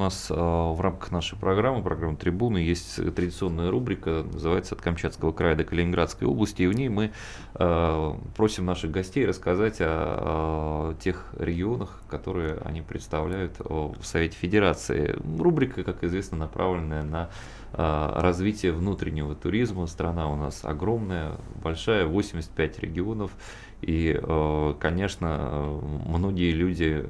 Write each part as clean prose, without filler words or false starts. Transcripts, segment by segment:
нас в рамках нашей программы «Трибуны», есть традиционная рубрика, называется «От Камчатского края до Калининградской области», и в ней мы просим наших гостей рассказать о тех регионах, которые они представляют в Совете Федерации. Рубрика, как известно, направленная на развитие внутреннего туризма. Страна у нас огромная, большая, 85 регионов. И, конечно, многие люди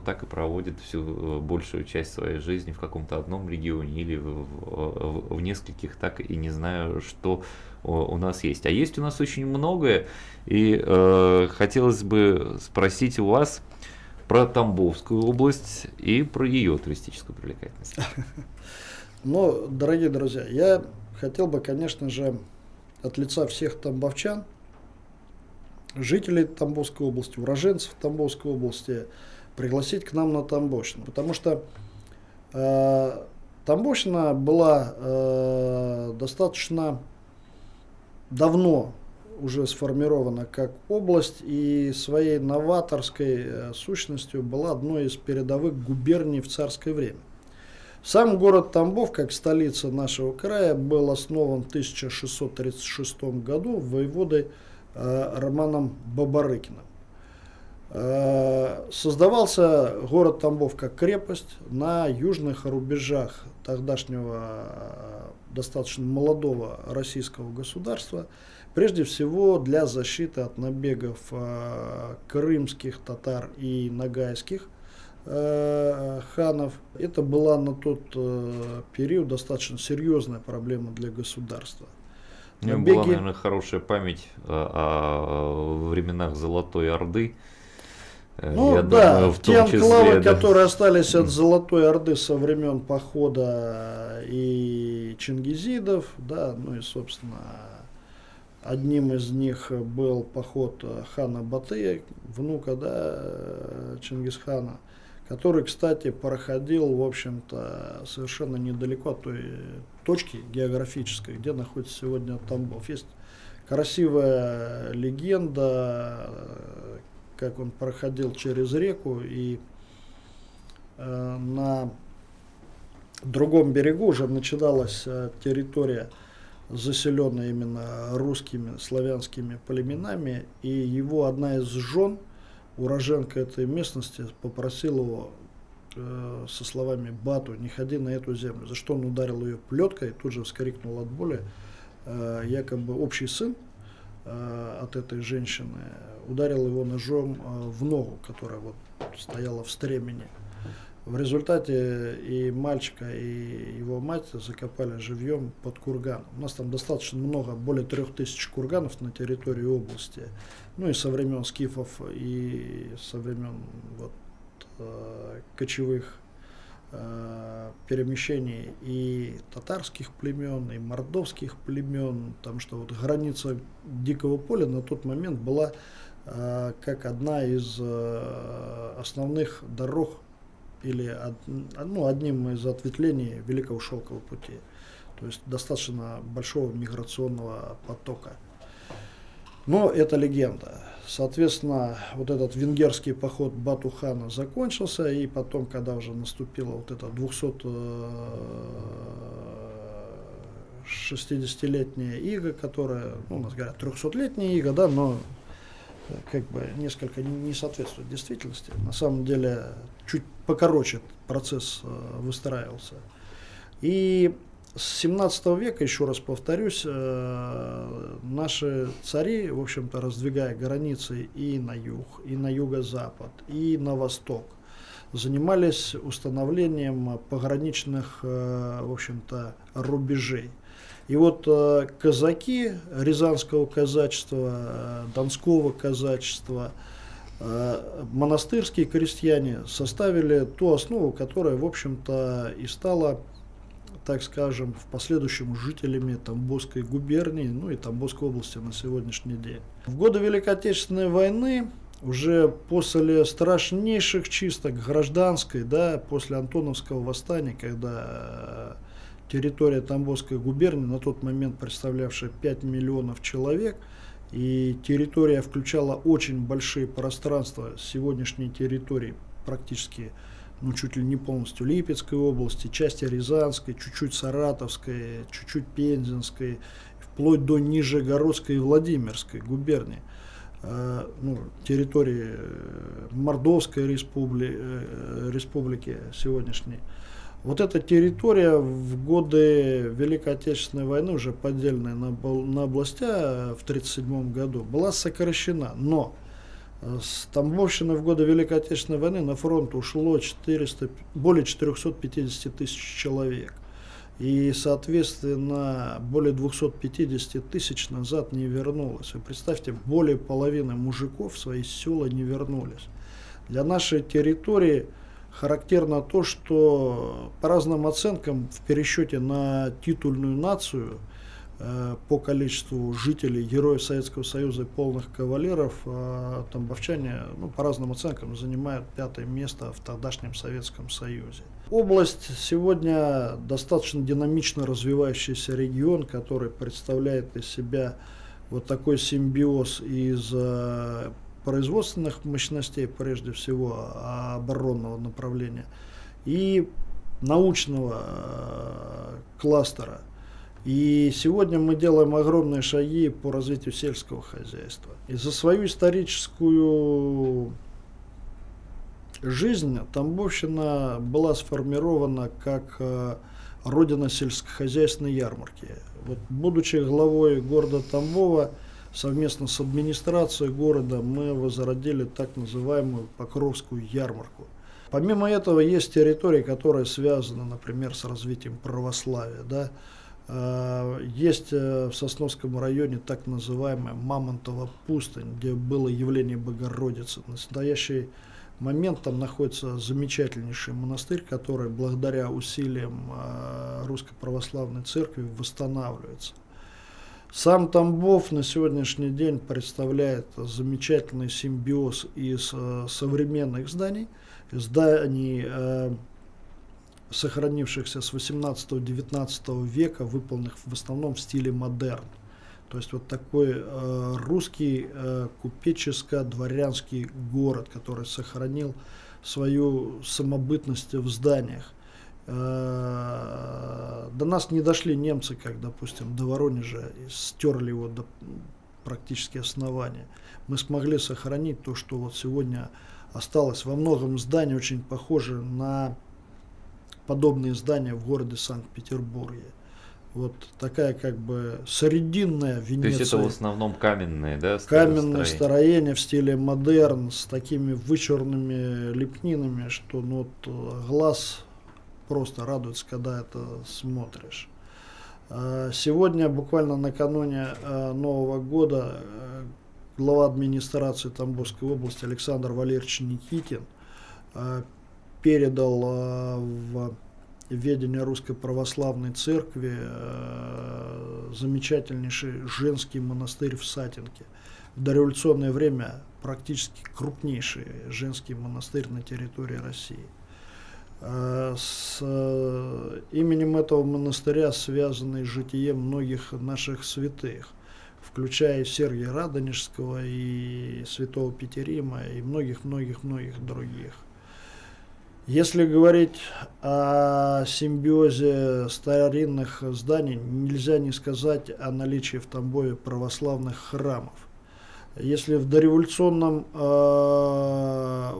так и проводят всю большую часть своей жизни в каком-то одном регионе или в нескольких, так и не знаю, что у нас есть. А есть у нас очень многое, и хотелось бы спросить у вас про Тамбовскую область и про ее туристическую привлекательность. Ну, дорогие друзья, я хотел бы, конечно же, от лица всех тамбовчан, жителей Тамбовской области, уроженцев Тамбовской области, пригласить к нам на Тамбовщину. Потому что Тамбовщина была достаточно давно уже сформирована как область и своей новаторской сущностью была одной из передовых губерний в царское время. Сам город Тамбов, как столица нашего края, был основан в 1636 году воеводой Романом Бабарыкиным. Создавался город Тамбов как крепость на южных рубежах тогдашнего достаточно молодого российского государства, прежде всего для защиты от набегов крымских татар и ногайских ханов. Это была на тот период достаточно серьезная проблема для государства. У него была, наверное, хорошая память о временах Золотой Орды. Ну, да, те анклавы, которые остались от Золотой Орды со времен похода и чингизидов, да, ну и, собственно, одним из них был поход хана Батыя, внука, да, Чингисхана, который, кстати, проходил, в общем-то, совершенно недалеко от той точки географической, где находится сегодня Тамбов. Есть красивая легенда, как он проходил через реку, и на другом берегу уже начиналась территория, заселенная именно русскими, славянскими племенами, и его одна из жен, уроженка этой местности, попросила его со словами «Бату, не ходи на эту землю», за что он ударил ее плеткой, тут же вскрикнул от боли. Якобы общий сын от этой женщины ударил его ножом в ногу, которая вот стояла в стремени. В результате и мальчика, и его мать закопали живьем под курганом. У нас там достаточно много, более 3000 курганов на территории области. Ну и со времен скифов, и со времен кочевых перемещений и татарских племен, и мордовских племен, потому что вот граница Дикого поля на тот момент была как одна из основных дорог или одним из ответвлений Великого Шелкового пути, то есть достаточно большого миграционного потока. Но это легенда. Соответственно, вот этот венгерский поход Бату-хана закончился, и потом, когда уже наступила вот эта 260-летняя ига, которая, у нас говорят, 300-летняя ига, да, но как бы несколько не соответствует действительности. На самом деле, чуть покороче процесс выстраивался. И с 17 века, еще раз повторюсь, наши цари, в общем-то, раздвигая границы и на юг, и на юго-запад, и на восток, занимались установлением пограничных, в общем-то, рубежей. И вот казаки рязанского казачества, донского казачества, монастырские крестьяне составили ту основу, которая, в общем-то, и стала, так скажем, в последующем жителями Тамбовской губернии, ну и Тамбовской области на сегодняшний день. В годы Великой Отечественной войны, уже после страшнейших чисток гражданской, да, после Антоновского восстания, когда территория Тамбовской губернии, на тот момент представлявшая 5 миллионов человек, и территория включала очень большие пространства сегодняшней территории, практически ну, чуть ли не полностью Липецкой области, части Рязанской, чуть-чуть Саратовской, чуть-чуть Пензенской, вплоть до Нижегородской и Владимирской губернии, ну, территории Мордовской республики сегодняшней. Вот эта территория в годы Великой Отечественной войны, уже поделенная на областя в 1937 году, была сокращена. Но с Тамбовщины в годы Великой Отечественной войны на фронт ушло более 450 тысяч человек. И, соответственно, более 250 тысяч назад не вернулось. Вы представьте, более половины мужиков в свои села не вернулись. Для нашей территории характерно то, что по разным оценкам в пересчете на титульную нацию по количеству жителей, героев Советского Союза и полных кавалеров, тамбовчане, ну, по разным оценкам занимают 5-е место в тогдашнем Советском Союзе. Область сегодня достаточно динамично развивающийся регион, который представляет из себя вот такой симбиоз из производственных мощностей, прежде всего оборонного направления, и научного кластера. И сегодня мы делаем огромные шаги по развитию сельского хозяйства. И за свою историческую жизнь Тамбовщина была сформирована как родина сельскохозяйственной ярмарки. Вот, будучи главой города Тамбова, совместно с администрацией города мы возродили так называемую Покровскую ярмарку. Помимо этого есть территории, которые связаны, например, с развитием православия. Да? Есть в Сосновском районе так называемая Мамонтова пустынь, где было явление Богородицы. В настоящий момент там находится замечательнейший монастырь, который благодаря усилиям Русской Православной Церкви восстанавливается. Сам Тамбов на сегодняшний день представляет замечательный симбиоз из современных зданий, сохранившихся с 18-19 века, выполненных в основном в стиле модерн. То есть вот такой русский купеческо-дворянский город, который сохранил свою самобытность в зданиях. До нас не дошли немцы, как, допустим, до Воронежа, и стерли его до практически основания. Мы смогли сохранить то, что вот сегодня осталось. Во многом здания очень похожи на подобные здания в городе Санкт-Петербурге. Вот такая как бы срединная Венеция. То есть это в основном каменные, да? Каменное строение в стиле модерн с такими вычурными лепнинами, что ну, вот, глаз просто радуется, когда это смотришь. Сегодня, буквально накануне Нового года, глава администрации Тамбовской области Александр Валерьевич Никитин передал в ведение Русской Православной Церкви замечательнейший женский монастырь в Сатинке. В дореволюционное время практически крупнейший женский монастырь на территории России. С именем этого монастыря связано и житие многих наших святых, включая Сергия Радонежского и святого Петерима и многих-многих-многих других. Если говорить о симбиозе старинных зданий, нельзя не сказать о наличии в Тамбове православных храмов. Если в дореволюционном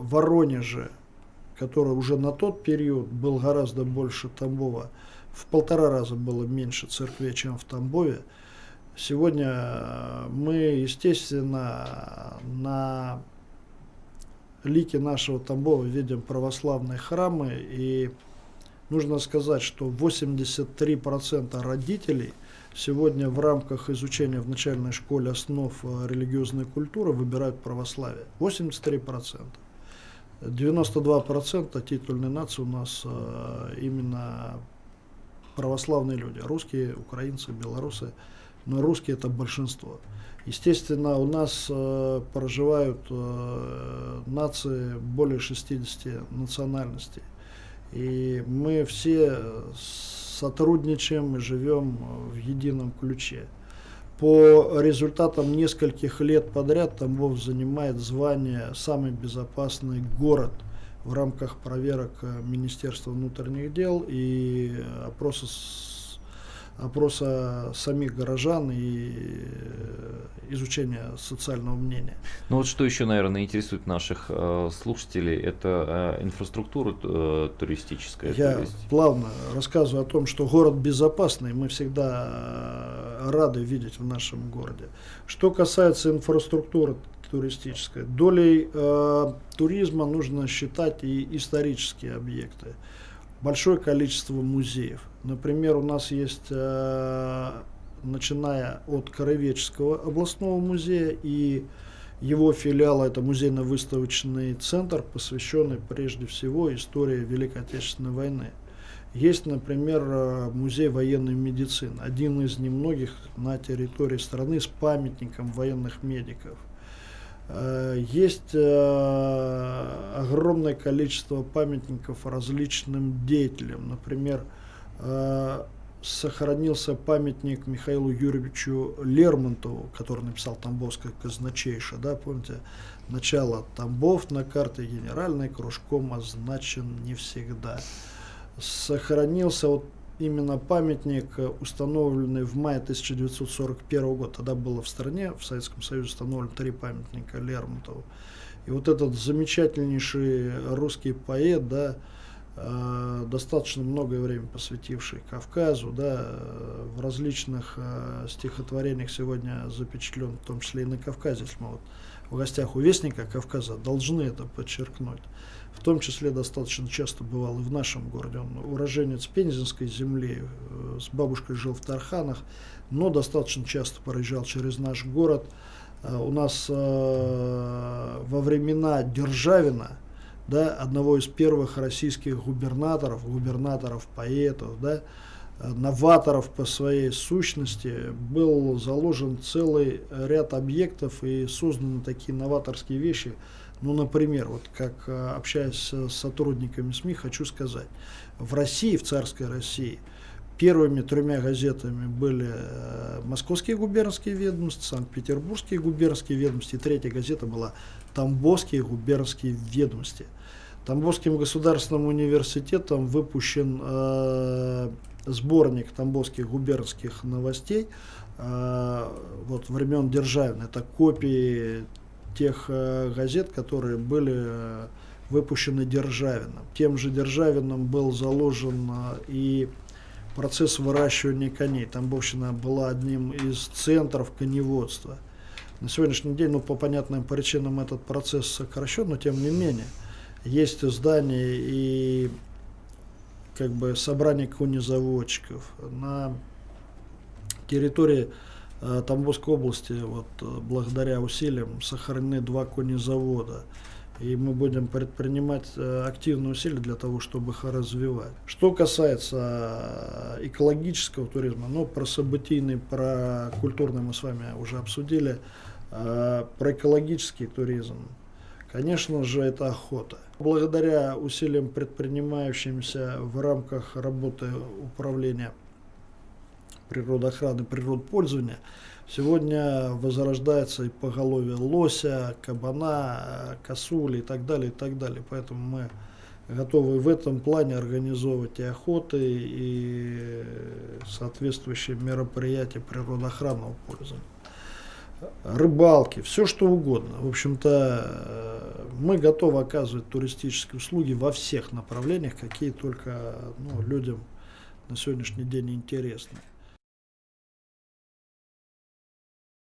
Воронеже, который уже на тот период был гораздо больше Тамбова, в 1,5 раза было меньше церквей, чем в Тамбове, сегодня мы, естественно, на лике нашего Тамбова видим православные храмы, и нужно сказать, что 83% родителей сегодня в рамках изучения в начальной школе основ религиозной культуры выбирают православие. 83%. 92% титульной нации у нас именно православные люди. Русские, украинцы, белорусы. Но русские это большинство. Естественно, у нас проживают нации более 60 национальностей. И мы все сотрудничаем и живем в едином ключе. По результатам нескольких лет подряд Тамбов занимает звание «Самый безопасный город в рамках проверок Министерства внутренних дел и опроса самих горожан и изучения социального мнения. Ну вот что еще, наверное, интересует наших слушателей, это инфраструктура туристическая. Я плавно рассказываю о том, что город безопасный, мы всегда рады видеть в нашем городе. Что касается инфраструктуры туристической, долей туризма нужно считать и исторические объекты. Большое количество музеев. Например, у нас есть, начиная от Краеведческого областного музея и его филиала, это музейно-выставочный центр, посвященный прежде всего истории Великой Отечественной войны. Есть, например, музей военной медицины, один из немногих на территории страны с памятником военных медиков. Есть огромное количество памятников различным деятелям. Например, сохранился памятник Михаилу Юрьевичу Лермонтову, который написал «Тамбовское казначейше». Да, помните, начало Тамбов на карте генеральной кружком означен не всегда. Сохранился вот именно памятник, установленный в мае 1941 года. Тогда было в стране, в Советском Союзе, установлено 3 памятника Лермонтову. И вот этот замечательнейший русский поэт, да, достаточно многое время посвятивший Кавказу, да, в различных стихотворениях сегодня запечатлен, в том числе и на Кавказе, если мы вот в гостях у Вестника Кавказа, должны это подчеркнуть. В том числе достаточно часто бывал и в нашем городе. Он уроженец Пензенской земли, с бабушкой жил в Тарханах, но достаточно часто проезжал через наш город. У нас во времена Державина, да, одного из первых российских губернаторов, поэтов, да, новаторов по своей сущности, был заложен целый ряд объектов и созданы такие новаторские вещи. Ну, например, вот как общаясь с сотрудниками СМИ, хочу сказать, в России, в царской России, первыми 3 газетами были Московские губернские ведомости, Санкт-Петербургские губернские ведомости, и 3-я газета была Тамбовские губернские ведомости. Тамбовским государственным университетом выпущен сборник тамбовских губернских новостей вот времен Державина. Это копии тех газет, которые были выпущены Державиным. Тем же Державиным был заложен и процесс выращивания коней. Тамбовщина была одним из центров коневодства. На сегодняшний день, ну, по понятным причинам этот процесс сокращен, но тем не менее, есть здания и как бы собрание конезаводчиков. На территории Тамбовской области, вот, благодаря усилиям, сохранены 2 конезавода. И мы будем предпринимать активные усилия для того, чтобы их развивать. Что касается экологического туризма, ну, про событийный, про культурный мы с вами уже обсудили. Про экологический туризм, конечно же, это охота. Благодаря усилиям, предпринимающимся в рамках работы управления природоохраны, природопользования, сегодня возрождается и поголовье лося, кабана, косули и так далее, и так далее. Поэтому мы готовы в этом плане организовывать и охоты, и соответствующие мероприятия природоохранного пользования. Рыбалки, все что угодно. В общем-то, мы готовы оказывать туристические услуги во всех направлениях, какие только людям на сегодняшний день интересны.